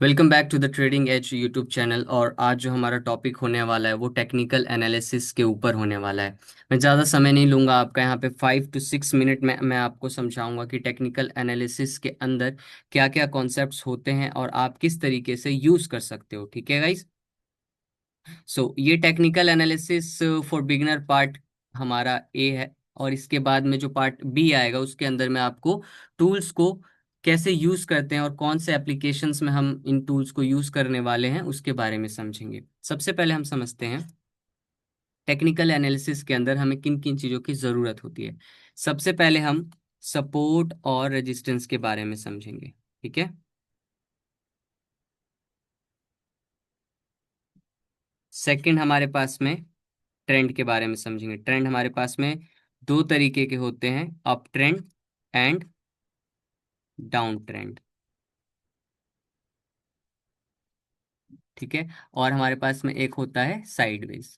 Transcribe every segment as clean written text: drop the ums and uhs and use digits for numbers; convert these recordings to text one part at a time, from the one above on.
Welcome back to the trading edge YouTube channel. और आज जो हमारा टॉपिक होने वाला है वो टेक्निकल एनालिसिस के ऊपर होने वाला है। मैं ज़्यादा समय नहीं लूँगा आपका, यहाँ पे 5 to 6 मिनट में मैं आपको समझाऊंगा कि टेक्निकल एनालिसिस के अंदर क्या क्या कॉन्सेप्ट्स होते हैं और आप किस तरीके से यूज़ कर सकते हो। ठीक है गाइस। सो ये technical analysis for beginner part हमारा ए है। और इसके बाद में जो पार्ट बी आएगा उसके अंदर मैं आपको टूल्स को कैसे यूज करते हैं और कौन से एप्लीकेशंस में हम इन टूल्स को यूज करने वाले हैं उसके बारे में समझेंगे। सबसे पहले हम समझते हैं टेक्निकल एनालिसिस के अंदर हमें किन किन चीज़ों की ज़रूरत होती है। सबसे पहले हम सपोर्ट और रेजिस्टेंस के बारे में समझेंगे। ठीक है। सेकंड हमारे पास में ट्रेंड के बारे में समझेंगे। ट्रेंड हमारे पास में दो तरीके के होते हैं, up trend and down trend. ठीक है। और हमारे पास में एक होता है साइडवेज।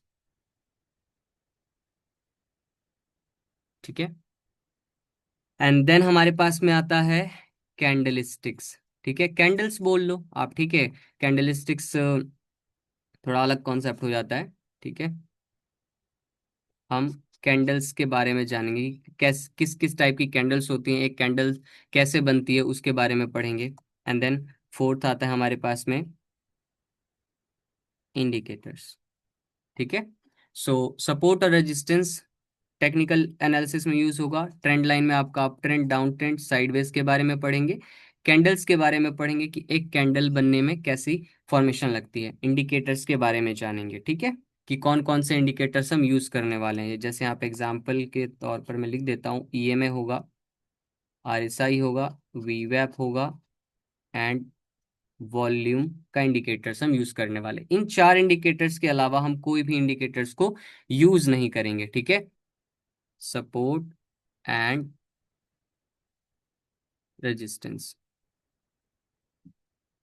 ठीक है। एंड देन हमारे पास में आता है कैंडल स्टिक्स। ठीक है, कैंडल्स बोल लो आप। ठीक है। कैंडल स्टिक्स थोड़ा अलग कॉन्सेप्ट हो जाता है। ठीक है। हम कैंडल्स के बारे में जानेंगे कि किस किस टाइप की कैंडल्स होती हैं, एक कैंडल कैसे बनती है उसके बारे में पढ़ेंगे। एंड देन फोर्थ आता है हमारे पास में इंडिकेटर्स। ठीक है। सो सपोर्ट और रेजिस्टेंस टेक्निकल एनालिसिस में यूज होगा। ट्रेंड लाइन में आपका up trend, down trend, sideways के बारे में पढ़ेंगे। कैंडल्स के बारे में पढ़ेंगे कि एक कैंडल बनने में कैसी फॉर्मेशन लगती है। इंडिकेटर्स के बारे में जानेंगे। ठीक है, कि कौन कौन से इंडिकेटर्स हम यूज करने वाले हैं। जैसे यहाँ पे एग्जांपल के तौर पर मैं लिख देता हूँ, ईएमए होगा, आरएसआई होगा, वीवैप होगा एंड वॉल्यूम का इंडिकेटर्स हम यूज करने वाले। इन चार इंडिकेटर्स के अलावा हम कोई भी इंडिकेटर्स को यूज नहीं करेंगे। ठीक है। Support and resistance.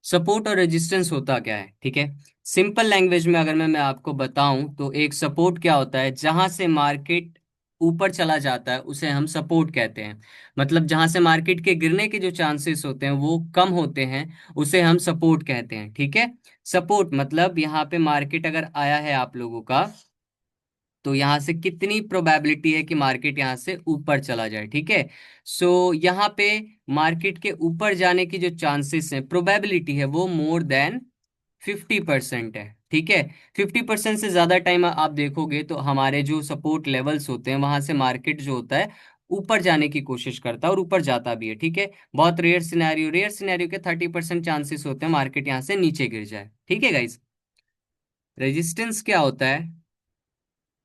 सपोर्ट और रेजिस्टेंस होता क्या है? ठीक है, सिंपल लैंग्वेज में अगर मैं आपको बताऊं तो एक सपोर्ट क्या होता है, जहां से मार्केट ऊपर चला जाता है उसे हम सपोर्ट कहते हैं। मतलब जहां से मार्केट के गिरने के जो चांसेस होते हैं वो कम होते हैं, उसे हम सपोर्ट कहते हैं। ठीक है। सपोर्ट मतलब यहाँ पे मार्केट अगर आया है आप लोगों का, तो यहाँ से कितनी प्रोबेबिलिटी है कि मार्केट यहाँ से ऊपर चला जाए। ठीक है। सो यहाँ पे मार्केट के ऊपर जाने की जो चांसेस है, प्रोबेबिलिटी है, वो मोर देन 50% है। ठीक है। 50% से ज्यादा टाइम आप देखोगे तो हमारे जो सपोर्ट लेवल्स होते हैं वहां से मार्केट जो होता है ऊपर जाने की कोशिश करता है और ऊपर जाता भी है। ठीक है। बहुत रेयर सिनेरियो के 30% चांसेस होते हैं मार्केट यहाँ से नीचे गिर जाए। ठीक है गाइस। रेजिस्टेंस क्या होता है?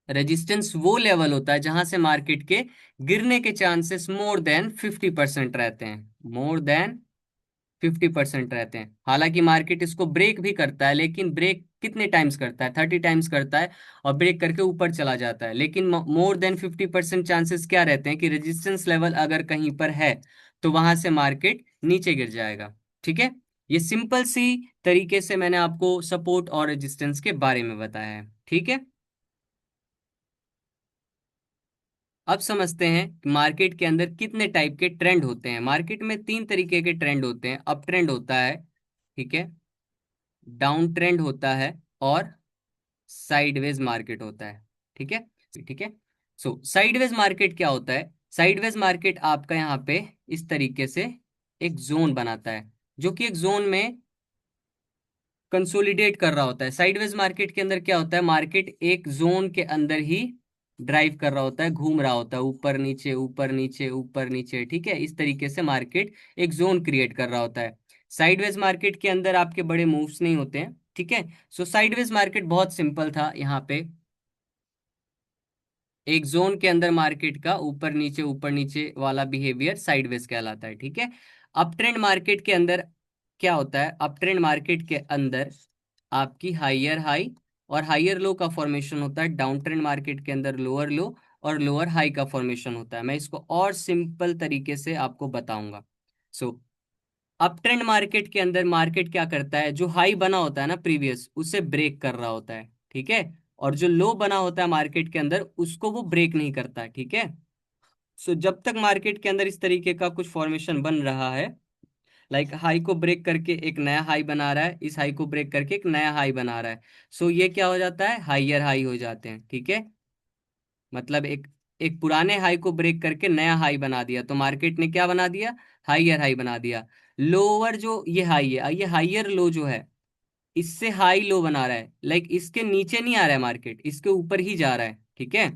रेजिस्टेंस वो लेवल होता है जहां से मार्केट के गिरने के चांसेस मोर देन 50% रहते हैं। मोर देन 50% रहते हैं। हालांकि मार्केट इसको ब्रेक भी करता है, लेकिन ब्रेक कितने टाइम्स करता है? 30 टाइम्स करता है और ब्रेक करके ऊपर चला जाता है। लेकिन मोर देन 50% चांसेस क्या रहते हैं कि रेजिस्टेंस लेवल अगर कहीं पर है तो वहां से मार्केट नीचे गिर जाएगा। ठीक है। ये सिंपल सी तरीके से मैंने आपको सपोर्ट और रेजिस्टेंस के बारे में बताया है। ठीक है। अब समझते हैं कि मार्केट के अंदर कितने टाइप के ट्रेंड होते हैं। मार्केट में तीन तरीके के ट्रेंड होते हैं। अप ट्रेंड होता है, ठीक है, डाउन ट्रेंड होता है और साइडवेज मार्केट होता है। ठीक है। ठीक है। सो साइडवेज मार्केट क्या होता है? साइडवेज मार्केट आपका यहाँ पे इस तरीके से एक जोन बनाता है, जो कि एक जोन में कंसोलिडेट कर रहा होता है। साइडवेज मार्केट के अंदर क्या होता है, मार्केट एक जोन के अंदर ही ड्राइव कर रहा होता है, घूम रहा होता है, ऊपर नीचे ऊपर नीचे ऊपर नीचे। ठीक है। इस तरीके से मार्केट एक जोन क्रिएट कर रहा होता है। साइडवेज मार्केट के अंदर आपके बड़े मूव्स नहीं होते हैं। ठीक है। सो साइडवेज मार्केट बहुत सिंपल था। यहाँ पे एक जोन के अंदर मार्केट का ऊपर नीचे वाला बिहेवियर साइडवेज कहलाता है। ठीक है। अप ट्रेंड मार्केट के अंदर क्या होता है? अप ट्रेंड मार्केट के अंदर आपकी हाइयर हाई और हाइयर लो का फॉर्मेशन होता है। डाउन ट्रेंड मार्केट के अंदर लोअर लो और लोअर हाई का फॉर्मेशन होता है। मैं इसको और सिंपल तरीके से आपको बताऊंगा। सो अप ट्रेंड मार्केट के अंदर मार्केट क्या करता है, जो हाई बना होता है ना प्रीवियस, उसे ब्रेक कर रहा होता है। ठीक है। और जो लो बना होता है मार्केट के अंदर उसको वो ब्रेक नहीं करता है। ठीक है। सो जब तक मार्केट के अंदर इस तरीके का कुछ फॉर्मेशन बन रहा है, लाइक हाई को ब्रेक करके एक नया हाई बना रहा है, इस हाई को ब्रेक करके एक नया हाई बना रहा है। सो ये क्या हो जाता है, हाइयर हाई हो जाते हैं, ठीक है। मतलब एक एक पुराने हाई को ब्रेक करके नया हाई बना दिया, तो मार्केट ने क्या बना दिया, हाइयर हाई बना दिया। लोअर जो ये हाई है, ये हाइयर लो जो है, इससे हाई लो बना रहा है, लाइक इसके नीचे नहीं आ रहा है मार्केट, इसके ऊपर ही जा रहा है, ठीक है।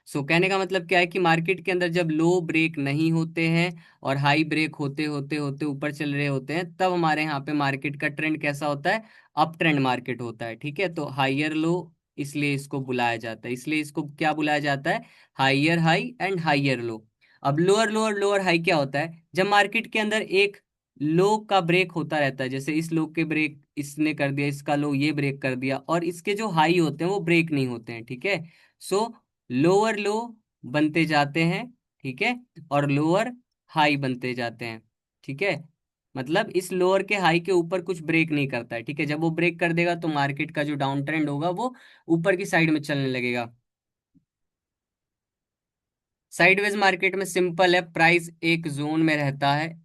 सो कहने का मतलब क्या है कि मार्केट के अंदर जब लो ब्रेक नहीं होते हैं और हाई ब्रेक होते होते होते ऊपर चल रहे होते हैं, तब हमारे यहाँ पे मार्केट का ट्रेंड कैसा होता है, अप ट्रेंड मार्केट होता है, ठीक है। तो हाइयर लो, इसलिए इसको बुलाया जाता है, इसलिए इसको क्या बुलाया जाता है, हाइयर हाई एंड हाइयर लो। अब लोअर लोअर लोअर हाई क्या होता है, जब मार्केट के अंदर एक लो का ब्रेक होता रहता है, जैसे इस लो के ब्रेक इसने कर दिया, इसका लो ये ब्रेक कर दिया, और इसके जो हाई होते हैं वो ब्रेक नहीं होते हैं, ठीक है। सो लोअर लो बनते जाते हैं, ठीक है, और लोअर हाई बनते जाते हैं, ठीक है। मतलब इस लोअर के हाई के ऊपर कुछ ब्रेक नहीं करता है, ठीक है। जब वो ब्रेक कर देगा तो मार्केट का जो डाउन ट्रेंड होगा वो ऊपर की साइड में चलने लगेगा। साइडवेज मार्केट में सिंपल है, प्राइस एक जोन में रहता है,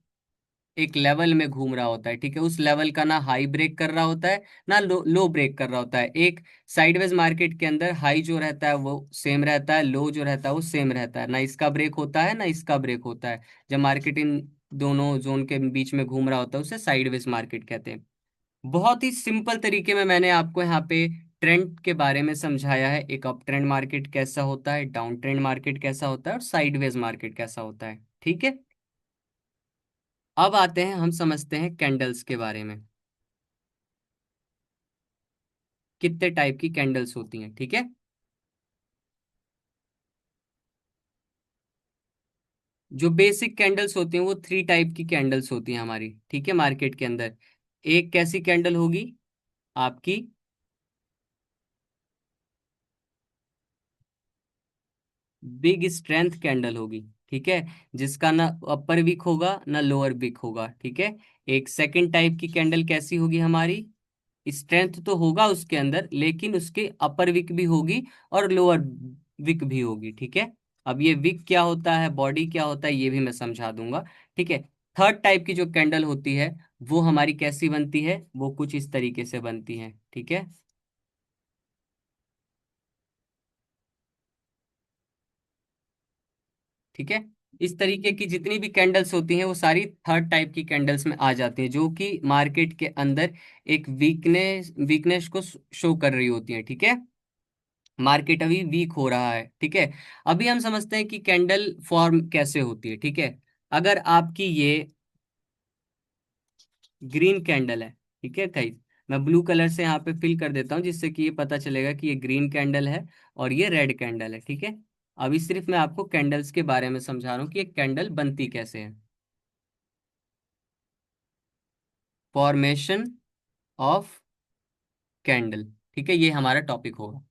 एक लेवल में घूम रहा होता है, ठीक है। उस लेवल का ना हाई ब्रेक कर रहा होता है, ना लो ब्रेक कर रहा होता है। एक साइडवेज मार्केट के अंदर हाई जो रहता है वो सेम रहता है, लो जो रहता है वो सेम रहता है, ना इसका ब्रेक होता है ना इसका ब्रेक होता है। जब मार्केट इन दोनों जोन के बीच में घूम रहा होता है उसे साइडवेज मार्केट कहते हैं। बहुत ही सिंपल तरीके में मैंने आपको यहाँ पे ट्रेंड के बारे में समझाया है, एक अप ट्रेंड मार्केट कैसा होता है, डाउन ट्रेंड मार्केट कैसा होता है, और साइडवेज मार्केट कैसा होता है, ठीक है। अब आते हैं, हम समझते हैं कैंडल्स के बारे में, कितने टाइप की कैंडल्स होती हैं, ठीक है। जो बेसिक कैंडल्स होती हैं वो थ्री टाइप की कैंडल्स होती हैं हमारी, ठीक है, मार्केट के अंदर। एक कैसी कैंडल होगी आपकी, बिग स्ट्रेंथ कैंडल होगी, ठीक है, जिसका ना अपर विक होगा ना लोअर विक होगा, ठीक है। एक सेकंड टाइप की कैंडल कैसी होगी हमारी, स्ट्रेंथ तो होगा उसके अंदर लेकिन उसके अपर विक भी होगी और लोअर विक भी होगी, ठीक है। अब ये विक क्या होता है, बॉडी क्या होता है, ये भी मैं समझा दूंगा, ठीक है। थर्ड टाइप की जो कैंडल होती है वो हमारी कैसी बनती है, वो कुछ इस तरीके से बनती है, ठीक है, ठीक है। इस तरीके की जितनी भी कैंडल्स होती हैं वो सारी थर्ड टाइप की कैंडल्स में आ जाती हैं, जो कि मार्केट के अंदर एक वीकनेस वीकनेस को शो कर रही होती हैं, ठीक है। मार्केट अभी वीक हो रहा है, ठीक है। अभी हम समझते हैं कि कैंडल फॉर्म कैसे होती है, ठीक है। अगर आपकी ये ग्रीन कैंडल है, ठीक है कहीं, मैं ब्लू कलर से यहाँ पे फिल कर देता हूँ जिससे कि ये पता चलेगा कि ये ग्रीन कैंडल है और ये रेड कैंडल है, ठीक है। अभी सिर्फ मैं आपको कैंडल्स के बारे में समझा रहा हूँ कि एक कैंडल बनती कैसे है। फॉर्मेशन ऑफ कैंडल, ठीक है, ये हमारा टॉपिक होगा।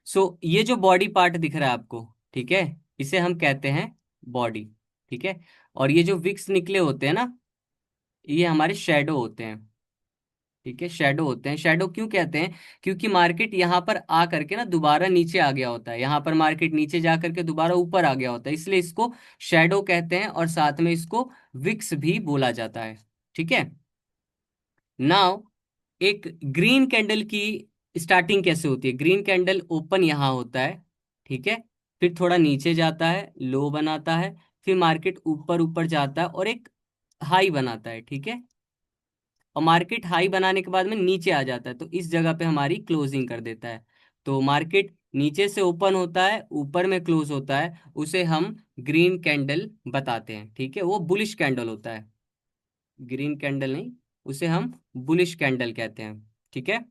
सो ये जो बॉडी पार्ट दिख रहा है आपको, ठीक है, इसे हम कहते हैं बॉडी, ठीक है। और ये जो विक्स निकले होते हैं ना, ये हमारे शेडो होते हैं, ठीक है, शेडो होते हैं। शेडो क्यों कहते हैं, क्योंकि मार्केट यहाँ पर आ करके ना दोबारा नीचे आ गया होता है, यहाँ पर मार्केट नीचे जा करके दोबारा ऊपर आ गया होता है, इसलिए इसको शेडो कहते हैं, और साथ में इसको विक्स भी बोला जाता है, ठीक है। नाउ एक ग्रीन कैंडल की स्टार्टिंग कैसे होती है, ग्रीन कैंडल ओपन यहाँ होता है, ठीक है, फिर थोड़ा नीचे जाता है, लो बनाता है, फिर मार्केट ऊपर ऊपर जाता है और एक हाई बनाता है, ठीक है। और मार्केट हाई बनाने के बाद में नीचे आ जाता है, तो इस जगह पे हमारी क्लोजिंग कर देता है। तो मार्केट नीचे से ओपन होता है, ऊपर में क्लोज होता है, उसे हम ग्रीन कैंडल बताते हैं, ठीक है, वो बुलिश कैंडल होता है। ग्रीन कैंडल नहीं, उसे हम बुलिश कैंडल कहते हैं, ठीक है।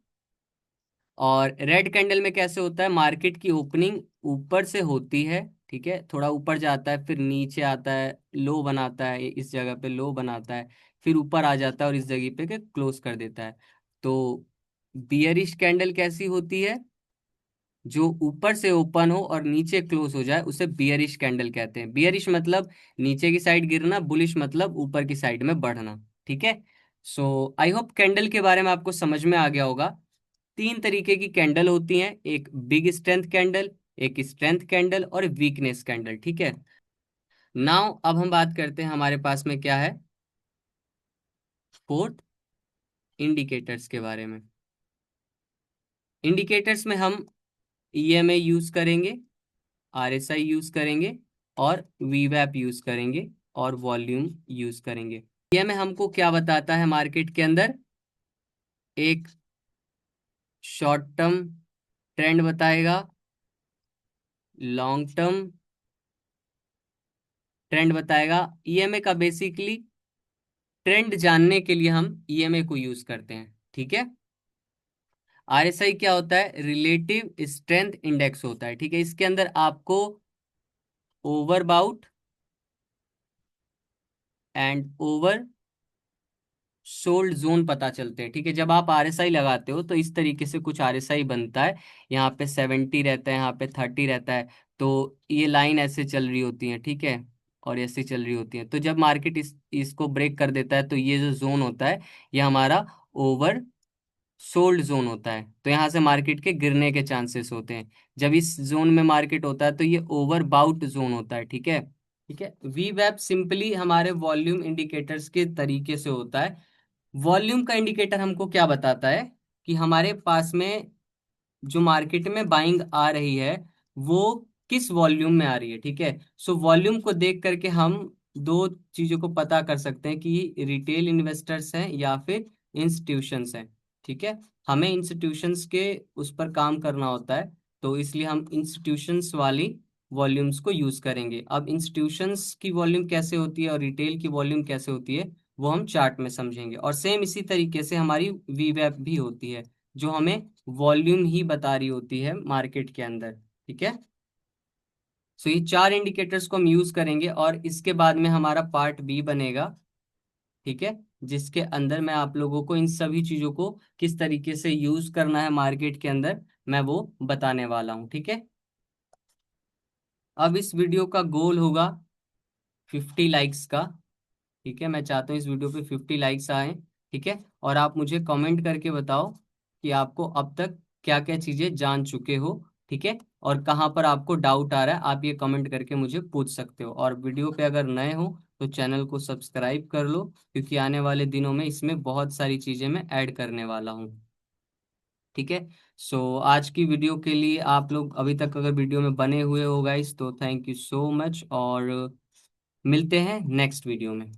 और रेड कैंडल में कैसे होता है, मार्केट की ओपनिंग ऊपर से होती है, ठीक है, थोड़ा ऊपर जाता है, फिर नीचे आता है, लो बनाता है, इस जगह पे लो बनाता है, फिर ऊपर आ जाता है और इस जगह पे के क्लोज कर देता है। तो बियरिश कैंडल कैसी होती है, जो ऊपर से ओपन हो और नीचे क्लोज हो जाए उसे बियरिश कैंडल कहते हैं। बियरिश मतलब नीचे की साइड गिरना, बुलिश मतलब ऊपर की साइड में बढ़ना, ठीक है। सो आई होप कैंडल के बारे में आपको समझ में आ गया होगा। तीन तरीके की कैंडल होती हैं, एक बिग स्ट्रेंथ कैंडल, एक स्ट्रेंथ कैंडल और वीकनेस कैंडल, ठीक है। नाउ अब हम बात करते हैं हमारे पास में क्या है, फोर्थ, इंडिकेटर्स के बारे में। इंडिकेटर्स में हम ईएमए यूज करेंगे, आरएसआई यूज करेंगे, और वीवैप यूज करेंगे, और वॉल्यूम यूज करेंगे। ईएमए हमको क्या बताता है मार्केट के अंदर? एक शॉर्ट टर्म ट्रेंड बताएगा, लॉन्ग टर्म ट्रेंड बताएगा। ईएमए का बेसिकली ट्रेंड जानने के लिए हम ईएमए को यूज करते हैं, ठीक है। आरएसआई क्या होता है? रिलेटिव स्ट्रेंथ इंडेक्स होता है, ठीक है। इसके अंदर आपको overbought and over sold zone पता चलते हैं, ठीक है। जब आप आरएसआई लगाते हो तो इस तरीके से कुछ आरएसआई बनता है। यहाँ पे 70 रहता है, यहाँ पे 30 रहता है। तो ये लाइन ऐसे चल रही होती है, ठीक है, और ऐसे चल रही होती है। तो जब मार्केट इसको ब्रेक कर देता है तो ये जो जोन होता है ये हमारा ओवर सोल्ड जोन होता है। तो यहाँ से मार्केट के गिरने के चांसेस होते हैं। जब इस जोन में मार्केट होता है तो ये ओवर बाउट जोन होता है, ठीक है। ठीक है। वी वेब सिंपली हमारे वॉल्यूम इंडिकेटर्स के तरीके से होता है। वॉल्यूम का इंडिकेटर हमको क्या बताता है कि हमारे पास में जो मार्केट में बाइंग आ रही है वो किस वॉल्यूम में आ रही है, ठीक है। सो वॉल्यूम को देख करके हम दो चीजों को पता कर सकते हैं कि रिटेल इन्वेस्टर्स हैं या फिर इंस्टीट्यूशंस हैं, ठीक है। हमें इंस्टीट्यूशंस के उस पर काम करना होता है, तो इसलिए हम इंस्टीट्यूशंस वाली वॉल्यूम्स को यूज करेंगे। अब इंस्टीट्यूशंस की वॉल्यूम कैसे होती है और रिटेल की वॉल्यूम कैसे होती है वो हम चार्ट में समझेंगे। और सेम इसी तरीके से हमारी वीवैप भी होती है, जो हमें वॉल्यूम ही बता रही होती है मार्केट के अंदर, ठीक है। सो ये चार इंडिकेटर्स को हम यूज करेंगे और इसके बाद में हमारा पार्ट बी बनेगा, ठीक है, जिसके अंदर मैं आप लोगों को इन सभी चीजों को किस तरीके से यूज करना है मार्केट के अंदर मैं वो बताने वाला हूँ, ठीक है। अब इस वीडियो का गोल होगा 50 लाइक्स का, ठीक है। मैं चाहता हूँ इस वीडियो पे 50 लाइक्स आए, ठीक है। और आप मुझे कमेंट करके बताओ कि आपको अब तक क्या क्या चीजें जान चुके हो, ठीक है, और कहाँ पर आपको डाउट आ रहा है। आप ये कमेंट करके मुझे पूछ सकते हो। और वीडियो पे अगर नए हो तो चैनल को सब्सक्राइब कर लो, क्योंकि आने वाले दिनों में इसमें बहुत सारी चीजें मैं ऐड करने वाला हूँ, ठीक है। सो आज की वीडियो के लिए आप लोग अभी तक अगर वीडियो में बने हुए हो गाइस तो थैंक यू सो मच, और मिलते हैं नेक्स्ट वीडियो में।